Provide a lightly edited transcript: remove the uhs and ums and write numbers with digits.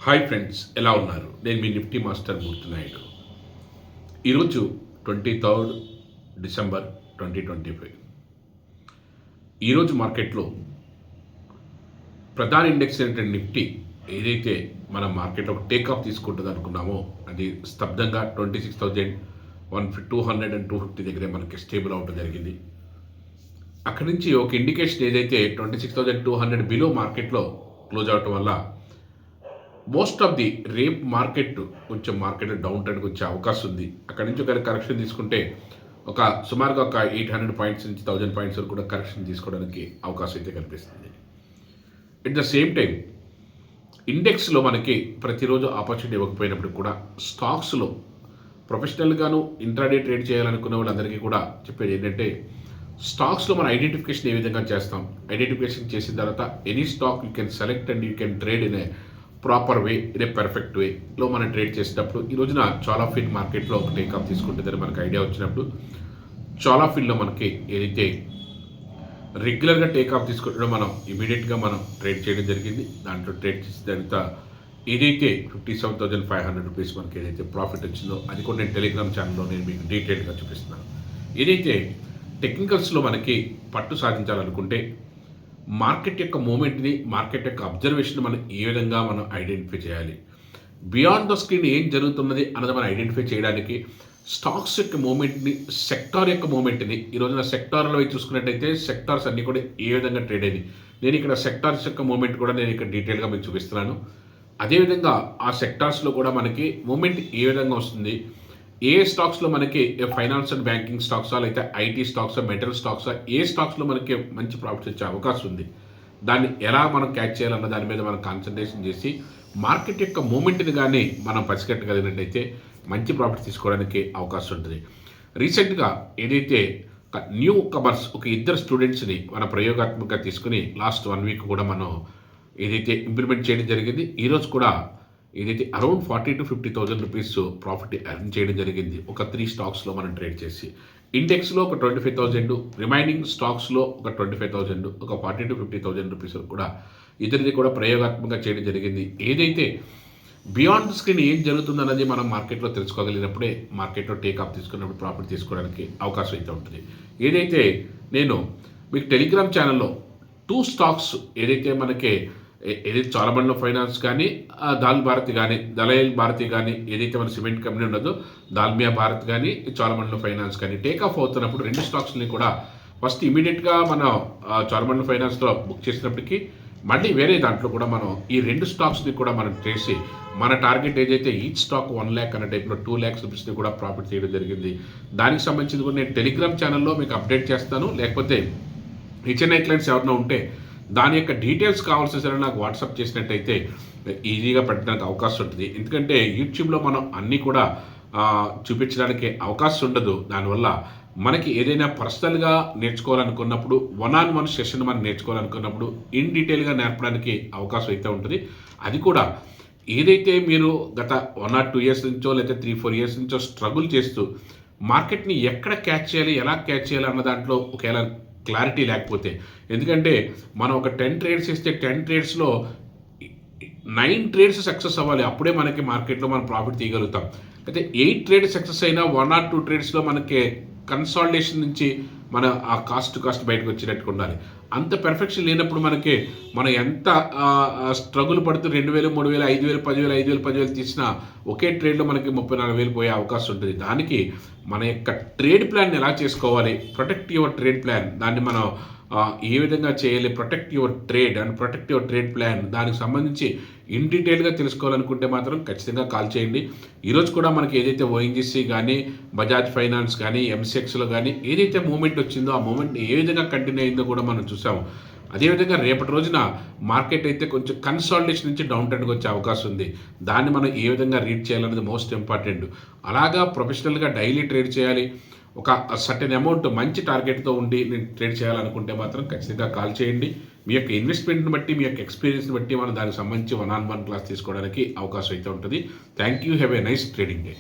Hi friends, ఎలా ఉన్నారు? నేను మీ నిఫ్టీ మాస్టర్ మూర్తి నాయుడు. ఈరోజు 23 డిసెంబర్ 2025. ఈరోజు మార్కెట్లో ప్రధాన ఇండెక్స్ అయినటువంటి నిఫ్టీ ఏదైతే మన మార్కెట్లో ఒక టేక్ ఆఫ్ తీసుకుంటుంది అనుకున్నామో అది స్తబ్దంగా 26,200 అండ్ 250 దగ్గరే మనకి స్టేబుల్ అవడం జరిగింది. అక్కడి నుంచి ఒక ఇండికేషన్ ఏదైతే 26,200 బిలో మార్కెట్లో క్లోజ్ అవటం వల్ల most of the rape market కొంచెం మార్కెట్ డౌన్ ట్రెండ్కి వచ్చే అవకాశం ఉంది. అక్కడి నుంచి ఒక కరెక్షన్ తీసుకుంటే సుమారుగా ఒక 800 పాయింట్స్ నుంచి 1000 పాయింట్స్ వరకు కూడా కరెక్షన్ తీసుకోవడానికి అవకాశం అయితే కనిపిస్తుంది. ఎట్ ద సేమ్ టైం ఇండెక్స్లో మనకి ప్రతిరోజు ఆపర్చునిటీ ఇవ్వకపోయినప్పుడు కూడా స్టాక్స్లో ప్రొఫెషనల్గాను ఇంట్రాడే ట్రేడ్ చేయాలనుకున్న వాళ్ళందరికీ కూడా చెప్పేది ఏంటంటే, స్టాక్స్లో మనం ఐడెంటిఫికేషన్ ఏ విధంగా చేస్తాం, ఐడెంటిఫికేషన్ చేసిన తర్వాత any stock you can select and you can trade in a proper way, in a perfect వేలో మనం ట్రేడ్ చేసేటప్పుడు ఈ రోజున చాలా ఫిన్ మార్కెట్లో ఒక టేక్ ఆఫ్ తీసుకుంటుందని మనకు ఐడియా వచ్చినప్పుడు చాలా ఫిన్లో మనకి ఏదైతే రెగ్యులర్గా టేక్ ఆఫ్ తీసుకుంటే మనం ఇమీడియట్గా మనం ట్రేడ్ చేయడం జరిగింది. దాంట్లో ట్రేడ్ చేసిన తర్వాత ఏదైతే 57,500 రూపీస్ మనకి ఏదైతే ప్రాఫిట్ వచ్చిందో అది కూడా నేను టెలిగ్రామ్ ఛానల్లో నేను మీకు డీటెయిల్గా చూపిస్తున్నాను. ఏదైతే టెక్నికల్స్లో మనకి పట్టు సాధించాలనుకుంటే మార్కెట్ యొక్క మూమెంట్ని, మార్కెట్ యొక్క అబ్జర్వేషన్ మనం ఏ విధంగా మనం ఐడెంటిఫై చేయాలి, బియాండ్ ద స్క్రీన్ ఏం జరుగుతున్నది అన్నది మనం ఐడెంటిఫై చేయడానికి స్టాక్స్ యొక్క మూమెంట్ని, సెక్టార్ యొక్క మూమెంట్ని ఈ రోజున సెక్టార్లో చూసుకున్నట్టయితే సెక్టార్స్ అన్నీ కూడా ఏ విధంగా ట్రేడ్ అయింది, నేను ఇక్కడ సెక్టార్స్ యొక్క మూమెంట్ కూడా నేను ఇక్కడ డీటెయిల్గా మీకు చూపిస్తున్నాను. అదేవిధంగా ఆ సెక్టార్స్లో కూడా మనకి మూమెంట్ ఏ విధంగా వస్తుంది, ఏ స్టాక్స్లో మనకి ఫైనాన్స్ అండ్ బ్యాంకింగ్ స్టాక్సా, లేకపోతే ఐటీ స్టాక్సా, మెటల్ స్టాక్సా, ఏ స్టాక్స్లో మనకి మంచి ప్రాఫిట్స్ వచ్చే అవకాశం ఉంది, దాన్ని ఎలా మనం క్యాచ్ చేయాలన్న దాని మీద మనం కాన్సన్ట్రేషన్ చేసి మార్కెట్ యొక్క మూమెంట్ని కానీ మనం పసిగట్టగలిగినట్టయితే మంచి ప్రాఫిట్స్ తీసుకోవడానికి అవకాశం ఉంటుంది. రీసెంట్గా ఏదైతే న్యూ కమర్స్ ఒక ఇద్దరు స్టూడెంట్స్ని మన ప్రయోగాత్మకంగా తీసుకుని లాస్ట్ 1 వీక్ కూడా మనం ఏదైతే ఇంప్లిమెంట్ చేయడం జరిగింది. ఈరోజు కూడా ఏదైతే around 40,000 to 50,000 rupees profit earn చేయడం జరిగింది ఒక 3 స్టాక్స్లో మనం ట్రేడ్ చేసి. ఇండెక్స్లో ఒక 25,000, రిమైనింగ్ స్టాక్స్లో ఒక 25,000, ఒక 40,000 to 50,000 రూపీస్ కూడా ఇద్దరిది కూడా ప్రయోగాత్మకంగా చేయడం జరిగింది. ఏదైతే బియాండ్ స్క్రీన్ ఏం జరుగుతుందన్నది మనం మార్కెట్లో తెలుసుకోగలిగినప్పుడే మార్కెట్లో టేక్ ఆఫ్ తీసుకున్నప్పుడు ప్రాఫిట్ తీసుకోవడానికి అవకాశం అయితే ఉంటుంది. ఏదైతే నేను మీకు టెలిగ్రామ్ ఛానల్లో 2 స్టాక్స్ ఏదైతే మనకి ఏదైతే చోళమండలం ఫైనాన్స్ కానీ, దాల్ భారతి కానీ, దలైల్ భారతి కానీ, ఏదైతే మన సిమెంట్ కంపెనీ ఉన్నదో దాల్మియా భారత్ కానీ, చోళమండలం ఫైనాన్స్ కానీ టేక్ ఆఫ్ అవుతున్నప్పుడు 2 స్టాక్స్ని కూడా ఫస్ట్ ఇమీడియట్గా మనం చోళమండలం ఫైనాన్స్లో బుక్ చేసినప్పటికీ మళ్ళీ వేరే దాంట్లో కూడా మనం ఈ 2 స్టాక్స్ని కూడా మనం చేసి మన టార్గెట్ ఏదైతే ఈచ్ స్టాక్ 1 lakh అన్న టైప్లో 2 lakhs రూపీస్ని కూడా ప్రాఫిట్ చేయడం జరిగింది. దానికి సంబంధించింది కూడా నేను టెలిగ్రామ్ ఛానల్లో మీకు అప్డేట్ చేస్తాను. లేకపోతే హెచ్ఎన్ఐ క్లయింట్స్ ఎవరైనా ఉంటే దాని యొక్క డీటెయిల్స్ కావాల్సిన సరే నాకు వాట్సాప్ చేసినట్టయితే ఈజీగా పెట్టడానికి అవకాశం ఉంటుంది. ఎందుకంటే యూట్యూబ్లో మనం అన్నీ కూడా చూపించడానికి అవకాశం ఉండదు. దానివల్ల మనకి ఏదైనా పర్సనల్గా నేర్చుకోవాలనుకున్నప్పుడు 1-on-1 సెషన్ మనం నేర్చుకోవాలనుకున్నప్పుడు ఇన్ డీటెయిల్గా నేర్పడానికి అవకాశం అయితే ఉంటుంది. అది కూడా ఏదైతే మీరు గత 1 or 2 years నుంచో లేదా 3-4 years నుంచో స్ట్రగుల్ చేస్తూ మార్కెట్ని ఎక్కడ క్యాచ్ చేయాలి, ఎలా క్యాచ్ చేయాలి అన్న దాంట్లో ఒకవేళ క్లారిటీ లేకపోతే, ఎందుకంటే మనం ఒక 10 ట్రేడ్స్ ఇస్తే 10 ట్రేడ్స్లో 9 ట్రేడ్స్ సక్సెస్ అవ్వాలి, అప్పుడే మనకి మార్కెట్లో మనం ప్రాఫిట్ తీయగలుగుతాం. అయితే 8 ట్రేడ్ సక్సెస్ అయినా 1 or 2 ట్రేడ్స్లో మనకి కన్సాలిడేషన్ నుంచి మన ఆ కాస్ట్ బయటకు వచ్చినట్టుగా ఉండాలి. అంత పెర్ఫెక్షన్ లేనప్పుడు మనం ఎంత స్ట్రగుల్ పడుతూ 2,000, 3,000, 5,000, 10,000, 5,000, 10,000 తీసినా ఒకే ట్రేడ్లో మనకి 34,000 పోయే అవకాశం ఉంటుంది. దానికి మన యొక్క ట్రేడ్ ప్లాన్ ఎలా చేసుకోవాలి, ప్రొటెక్ట్ యువర్ ట్రేడ్ ప్లాన్, దాన్ని మనం ఏ విధంగా చేయాలి, protect your trade and protect your trade plan, దానికి సంబంధించి ఇన్ డీటెయిల్గా తెలుసుకోవాలనుకుంటే మాత్రం ఖచ్చితంగా కాల్ చేయండి. ఈరోజు కూడా మనకి ఏదైతే ఓఎన్జీసీ కానీ, బజాజ్ ఫైనాన్స్ కానీ, ఎంసెక్స్లో కానీ ఏదైతే మూమెంట్ వచ్చిందో ఆ మూమెంట్ ఏ విధంగా కంటిన్యూ అయిందో కూడా మనం చూసాము. అదేవిధంగా రేపటి రోజున మార్కెట్ అయితే కొంచెం కన్సాలిడేషన్ నుంచి డౌన్ ట్రెండ్కి వచ్చే అవకాశం ఉంది. దాన్ని మనం ఏ విధంగా రీడ్ చేయాలనేది మోస్ట్ ఇంపార్టెంట్. అలాగా ప్రొఫెషనల్గా డైలీ ట్రేడ్ చేయాలి, ఒక సర్టెన్ అమౌంట్ మంచి టార్గెట్తో ఉండి నేను ట్రేడ్ చేయాలనుకుంటే మాత్రం ఖచ్చితంగా కాల్ చేయండి. మీ యొక్క ఇన్వెస్ట్మెంట్ని బట్టి, మీ యొక్క ఎక్స్పీరియన్స్ని బట్టి మనం దానికి సంబంధించి 1-on-1 క్లాస్ తీసుకోవడానికి అవకాశం అయితే ఉంటుంది. Thank you. Have a nice trading day.